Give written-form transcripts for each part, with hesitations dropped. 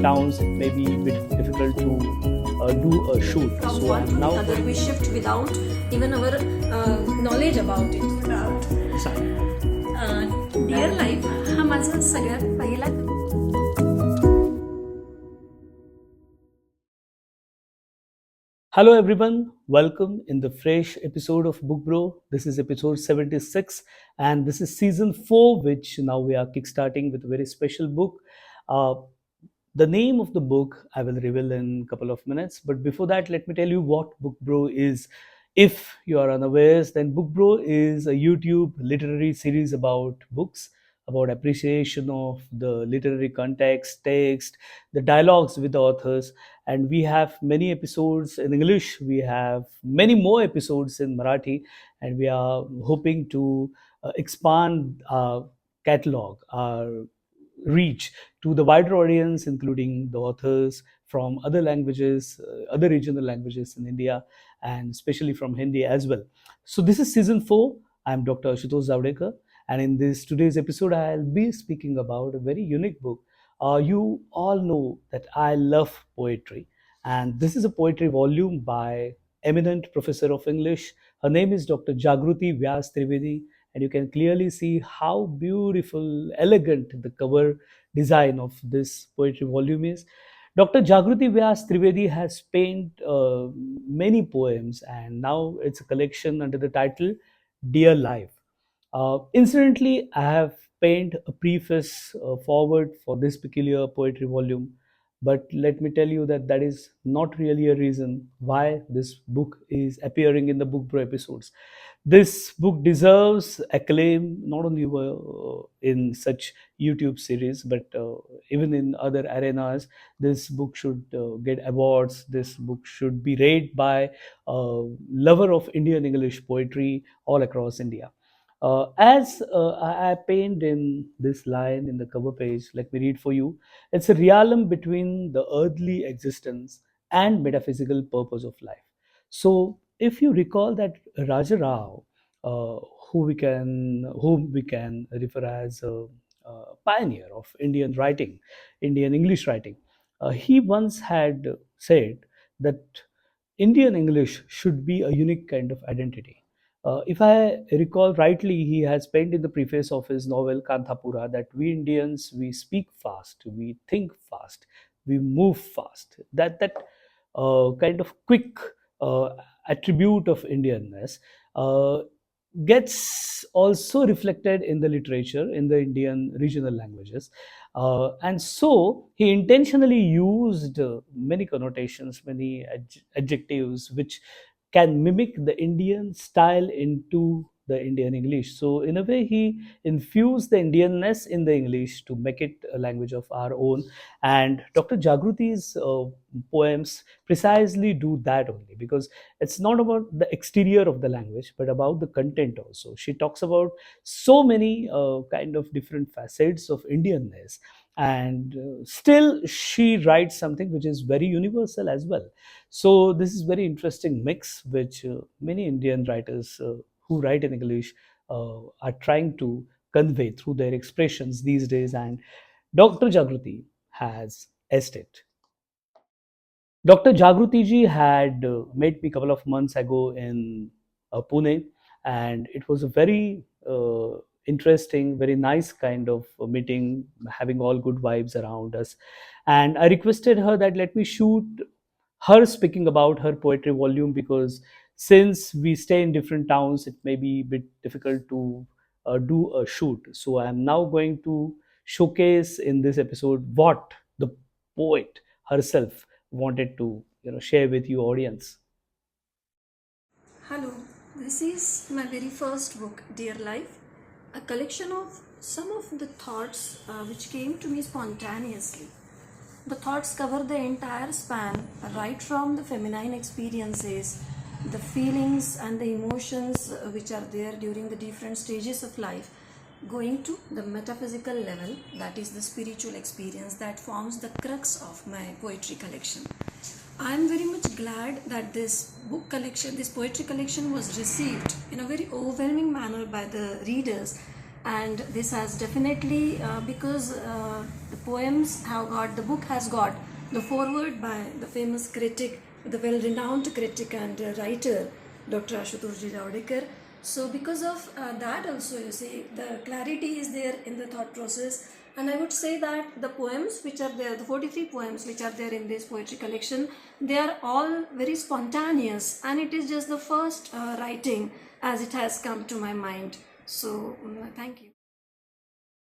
towns, it may be a bit difficult to do a shoot. From So one to I'm the now other, going we shift without even our knowledge about it. Sorry. Dear life हा माझा सगळ्यात पहिला Hello everyone, welcome in the fresh episode of Bookbro. This is episode 76 and this is season 4, which now we are kickstarting with a very special book. Uh, the name of the book I will reveal in a couple of minutes, but before that, let me tell you what Bookbro is. If you are unaware, then Bookbro is a YouTube literary series about books, about appreciation of the literary context, text, the dialogues with the authors, and we have many episodes in English. We have many more episodes in Marathi, and we are hoping to expand our catalog, our reach to the wider audience, including the authors from other languages, other regional languages in India, and especially from Hindi as well. So this is season 4. I'm Dr. Ashutosh Javadekar, and in this today's episode, I'll be speaking about a very unique book. You all know that I love poetry, and this is a poetry volume by eminent professor of English. Her name is Dr. Jagruti Vyas Trivedi, and you can clearly see how beautiful, elegant the cover design of this poetry volume is. Dr. Jagruti Vyas Trivedi has penned many poems, and now it's a collection under the title Dear Life. Incidentally, I have penned a preface forward for this peculiar poetry volume, but let me tell you that that is not really a reason why this book is appearing in the Bookbro episodes. This book deserves acclaim not only in such YouTube series, but even in other arenas. This book should get awards. This book should be read by a lover of Indian English poetry all across India. As I paint in this line in the cover page, let me read for you. It's a realm between the earthly existence and metaphysical purpose of life. So, if you recall that Raja Rao, uh, whom we can refer as a pioneer of Indian writing, Indian English writing, he once had said that Indian English should be a unique kind of identity. If I recall rightly, he has penned in the preface of his novel Kanthapura that we Indians, we speak fast, we think fast, we move fast. That kind of quick uh, attribute of Indianness uh, gets also reflected in the literature in the Indian regional languages. And so he intentionally used many connotations, many adjectives, which can mimic the Indian style into the Indian English. So, in a way, he infused the Indianness in the English to make it a language of our own. And Dr. Jagruti's poems precisely do that only, because it's not about the exterior of the language, but about the content also. She talks about so many kind of different facets of Indianness, and still she writes something which is very universal as well. So this is very interesting mix which many Indian writers who write in English are trying to convey through their expressions these days, and Dr. Jagruti has estate. Dr. Jagruti ji had met me a couple of months ago in Pune, and it was a very interesting, very nice kind of meeting, having all good vibes around us. And I requested her that let me shoot her speaking about her poetry volume, because since we stay in different towns, it may be a bit difficult to do a shoot. So I am now going to showcase in this episode what the poet herself wanted to share with you audience. Hello, this is my very first book, Dear Life, a collection of some of the thoughts which came to me spontaneously. The thoughts cover the entire span, right from the feminine experiences, the feelings and the emotions which are there during the different stages of life, going to the metaphysical level, that is the spiritual experience that forms the crux of my poetry collection. I am very much glad that this book collection, this poetry collection was received in a very overwhelming manner by the readers, and this has definitely because the book has got the foreword by the famous critic, the well-renowned critic and writer, Dr. Ashutosh Javadekar. So because of that also, you see, the clarity is there in the thought process. And I would say that the poems which are there, the 43 poems which are there in this poetry collection, they are all very spontaneous, and it is just the first writing as it has come to my mind. So, thank you.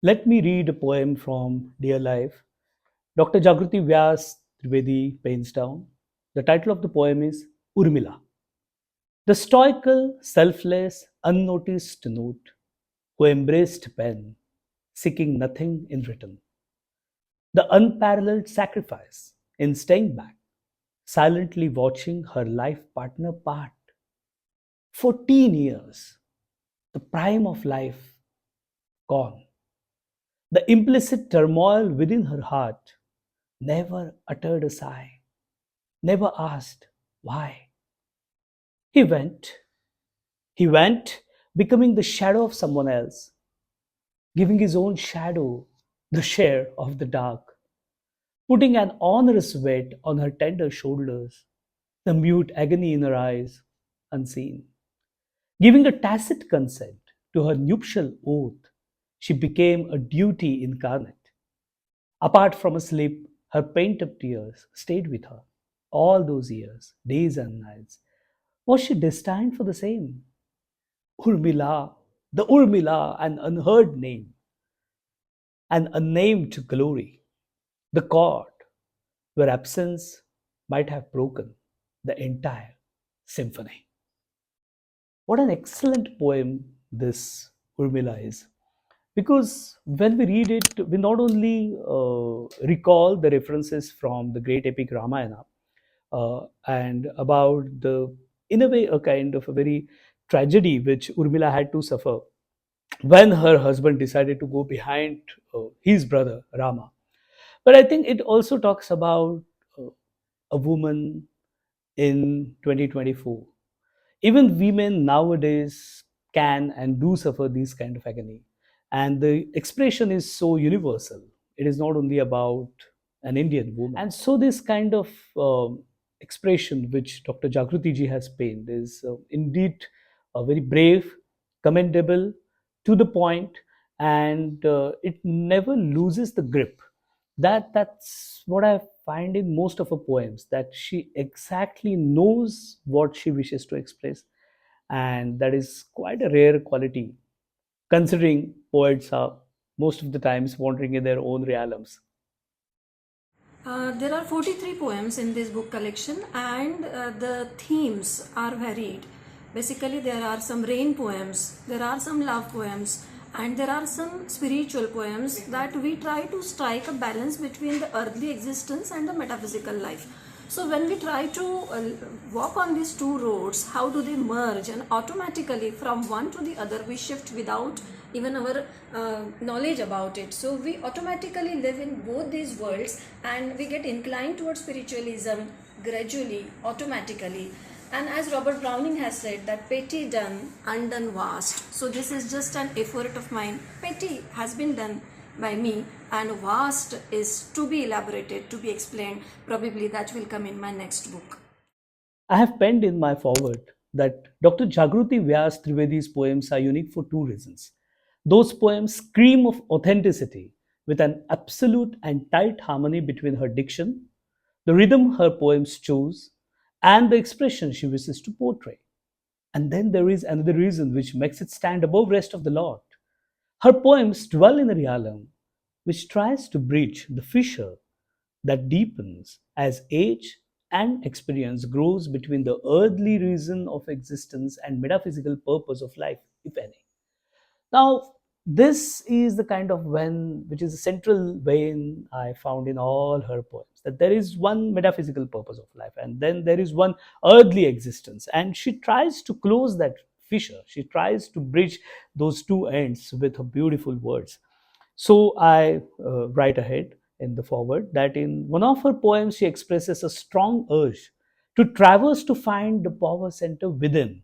Let me read a poem from Dear Life. Dr. Jagruti Vyas Trivedi pens down. The title of the poem is Urmila. The stoical, selfless, unnoticed note who embraced pen, seeking nothing in return. The unparalleled sacrifice in staying back, silently watching her life partner part. 14 years, the prime of life gone. The implicit turmoil within her heart never uttered a sigh, never asked why. He went, he went, becoming the shadow of someone else, giving his own shadow the share of the dark, putting an onerous weight on her tender shoulders, the mute agony in her eyes, unseen. Giving a tacit consent to her nuptial oath, she became a duty incarnate. Apart from a sleep, her pent up tears stayed with her. All those years, days and nights. Was she destined for the same? Urmila, the Urmila, an unheard name, an unnamed glory, the chord where absence might have broken the entire symphony. What an excellent poem this Urmila is. Because when we read it, we not only recall the references from the great epic Ramayana and about the, in a way, a kind of a very tragedy which Urmila had to suffer when her husband decided to go behind his brother Rama. But I think it also talks about uh, a woman in 2024. Even women nowadays can and do suffer these kind of agony, and the expression is so universal. It is not only about an Indian woman, and so this kind of expression which Dr. Jagruti ji has penned is indeed very brave, commendable, to the point, and it never loses the grip. That's what I find in most of her poems, that she exactly knows what she wishes to express, and that is quite a rare quality considering poets are most of the times wandering in their own realms. There are 43 poems in this book collection, and the themes are varied. Basically, there are some rain poems, there are some love poems, and there are some spiritual poems that we try to strike a balance between the earthly existence and the metaphysical life. So, when we try to walk on these two roads, how do they merge? And automatically, from one to the other, we shift without even our knowledge about it. So we automatically live in both these worlds, and we get inclined towards spiritualism gradually, automatically. And as Robert Browning has said, that petty done, undone vast. So this is just an effort of mine. Petty has been done by me, and vast is to be elaborated, to be explained. Probably that will come in my next book. I have penned in my foreword that Dr. Jagruti Vyas Trivedi's poems are unique for two reasons. Those poems scream of authenticity with an absolute and tight harmony between her diction, the rhythm her poems choose, and the expression she wishes to portray. And then there is another reason which makes it stand above rest of the lot. Her poems dwell in a realm which tries to bridge the fissure that deepens as age and experience grows between the earthly reason of existence and metaphysical purpose of life, if any. Now, this is the kind of when, which is a central vein I found in all her poems, that there is one metaphysical purpose of life, and then there is one earthly existence. And she tries to close that fissure. She tries to bridge those two ends with her beautiful words. So I write ahead in the forward that in one of her poems, she expresses a strong urge to traverse to find the power center within,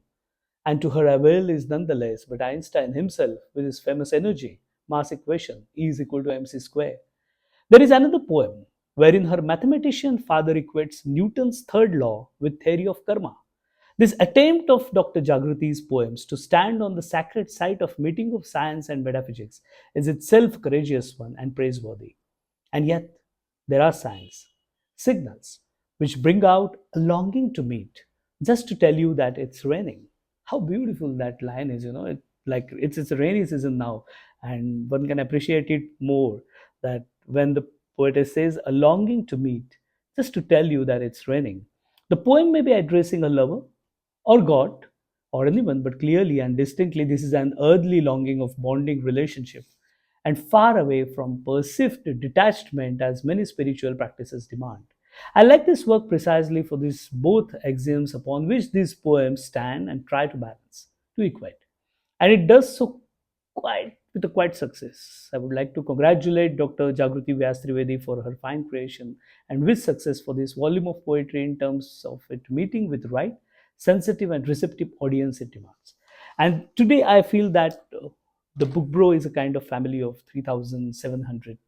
and to her avail is nonetheless. But Einstein himself, with his famous energy, mass equation, E is equal to mc square. There is another poem wherein her mathematician father equates Newton's third law with theory of karma. This attempt of Dr. Jagruti's poems to stand on the sacred site of meeting of science and metaphysics is itself courageous one and praiseworthy. And yet, there are signs, signals, which bring out a longing to meet, just to tell you that it's raining. How beautiful that line is, like it's a rainy season now, and one can appreciate it more that when the poetess says a longing to meet, just to tell you that it's raining. The poem may be addressing a lover or God or anyone, but clearly and distinctly, this is an earthly longing of bonding relationship and far away from perceived detachment as many spiritual practices demand. I like this work precisely for these both axioms upon which these poems stand and try to balance, to equate. And it does so quite with a quite success. I would like to congratulate Dr. Jagruti Vyas Trivedi for her fine creation and with success for this volume of poetry in terms of it meeting with right, sensitive and receptive audience it demands. And today I feel that the Bookbro is a kind of family of 3,700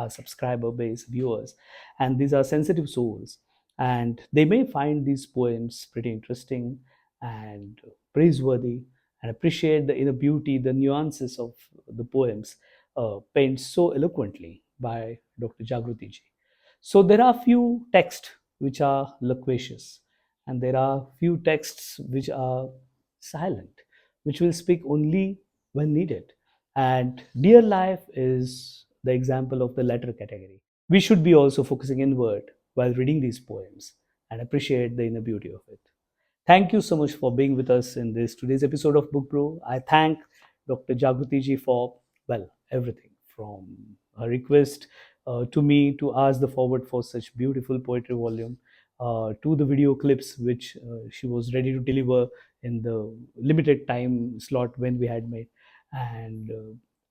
subscriber base viewers, and these are sensitive souls, and they may find these poems pretty interesting and praiseworthy and appreciate the inner beauty, the nuances of the poems painted so eloquently by Dr. Jagruti ji. So there are few texts which are loquacious, and there are few texts which are silent, which will speak only when needed. And dear life is the example of the latter category. We should be also focusing inward while reading these poems and appreciate the inner beauty of it. Thank you so much for being with us in this today's episode of Book Bro. I thank Dr. Jagruti ji for, well, everything from her request to me to ask the forward for such beautiful poetry volume, to the video clips which she was ready to deliver in the limited time slot when we had made. And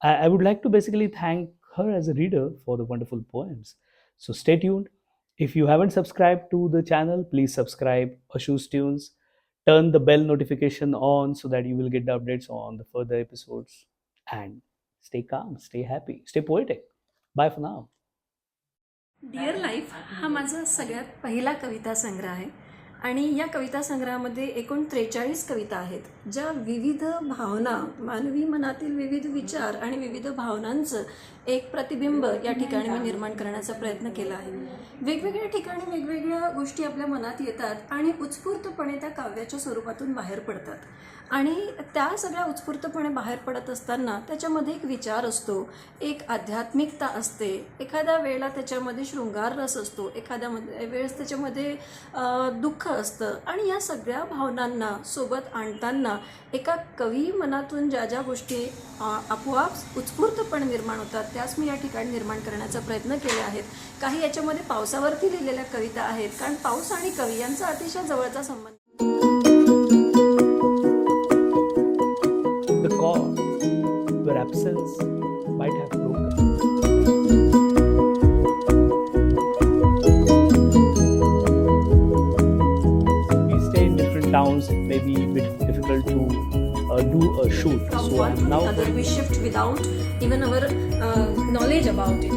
I would like to basically thank her as a reader for the wonderful poems. So stay tuned. If you haven't subscribed to the channel, please subscribe Ashu's Tunes. Turn the bell notification on so that you will get the updates on the further episodes. And stay calm, stay happy, stay poetic. Bye for now. Dear life हा माझा सगळ्यात पहिला कविता संग्रह आहे आणि या कविता संग्रहामध्ये एकूण 43 कविता आहेत ज्या विविध भावना, मानवी मनातील विविध विचार आणि विविध भावनांचं एक प्रतिबिंब या ठिकाणी मी निर्माण करण्याचा प्रयत्न केला आहे. वेगवेगळ्या ठिकाणी वेगवेगळ्या गोष्टी आपल्या मनात येतात आणि उत्स्फूर्तपणे त्या काव्याच्या स्वरूपातून बाहेर पडतात आणि त्या सगळ्या उत्स्फूर्तपणे बाहेर पडत असताना त्याच्यामध्ये एक विचार असतो, एक आध्यात्मिकता असते, एखाद्या वेळेला त्याच्यामध्ये शृंगार रस असतो, एखाद्या वेळेस त्याच्यामध्ये दुःख असतं आणि या सगळ्या भावनांना सोबत आणताना एका कवी मनातून ज्या ज्या गोष्टी आपोआप उत्स्फूर्तपणे निर्माण होतात त्याच मी या ठिकाणी निर्माण करण्याचा प्रयत्न केले आहेत. काही याच्यामध्ये पावसावरती लिहिलेल्या कविता आहेत कारण पाऊस आणि कवी यांचा अतिशय जवळचा संबंध. The chord where absence might have broken. We stay in different towns, it may be a bit difficult to do a shoot. From So one I'm to now the other we shift without even our knowledge about it.